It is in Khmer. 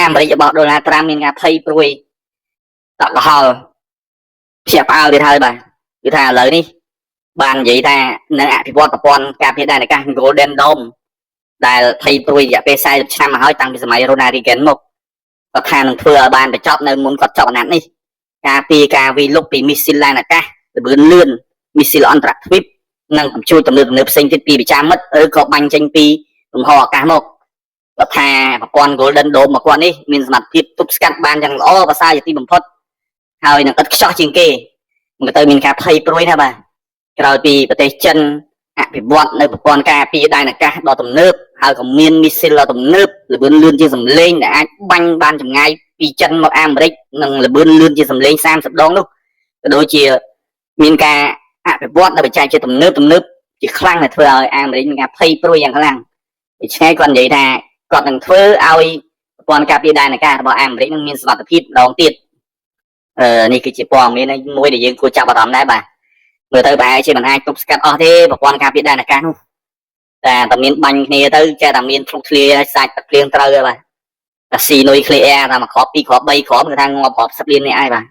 អាមេរិករបស់ដូណាល់ត្រាំមានការភ័យព្រួយតក់កុហលភ្ញាក់ផ្អើលទៀតហើយបាទគឺថាឥឡូវនេះបាននិយាយថានឹងអភិវឌ្ឍប្រព័ន្ធការពារដែនអាកាស Golden Dome ដែលភ័យព្រួយរយៈពេល40ឆ្នាំមកហើយតាំងពីសម័យ Ronald Reagan មកគាត់ថានឹងធ្វើឲ្យបានបញ្ចប់នៅមុនគាត់ចប់អាណត្តិនេះការពារការវាយលុកពីមីស៊ីលឡានអាកាសល្បឿនលឿនមីស៊ីលអន្តរទ្វីបនិងកំជួចទំនើបផ្សេងទៀតពីប្រចាំមិត្តឬក៏បាញ់ចេញពីលំហអាកាសមកគាត់ថាប្រព័ន្ធ Golden Dome របស់គាត់នេះមានសមត្ថភាពទប់ស្កាត់បានយ៉ាងល្អប្រសើរជាទីបំផុតហើយនឹងឥតខ្ចោះជាងគេមិនទៅមានការភ័យព្រួយណាបាទក្រោយពីប្រទេសចិនអភិវឌ្ឍនៅប្រព័ន្ធការពារដែនអាកាសដ៏ទំនើបហើយក៏មានមីស៊ីលដ៏ទំនើបល្បឿនលឿនជាងសម្លេងដែលអាចបាញ់បានចម្ងាយពីចិនមកអាមេរិកនិងល្បឿនលឿនជាសម្លេង30ដងនោះក៏ដូចជាមានការអភិវឌ្ឍនៅបច្ចេកវិទ្យាទំនើបជាខ្លាំងដែលធ្វើឲ្យអាមេរិកមានការភ័យព្រួយយ៉ាងខ្លាំងដូច្នេះគាត់និយាយថាគាត់នឹងធ្វើឲ្យប្រព័ន្ធការពារដែនអាកាសរបស់អាមេរិកនឹងមានសមត្ថភាពម្ដងទៀតនេះគឺជាព័ត៌មានមួយដែលយើងគួរចាប់អារម្មណ៍ដែរបាទមើលទៅប្រហែលជាមិនអាចទប់ស្កាត់អស់ទេប្រព័ន្ធការពារដែនអាកាសនោះតែមានបាញ់គ្នាទៅចេះតែមានធ្លុកធ្លាសាច់ទឹកភ្លៀងត្រូវហើយបាទតែស៊ីនុយក្លេអ៊ែរតែមួយគ្រាប់ពីរគ្រាប់3គ្រាប់គឺថាងាប់រាប់10លាននេះឯងបាទ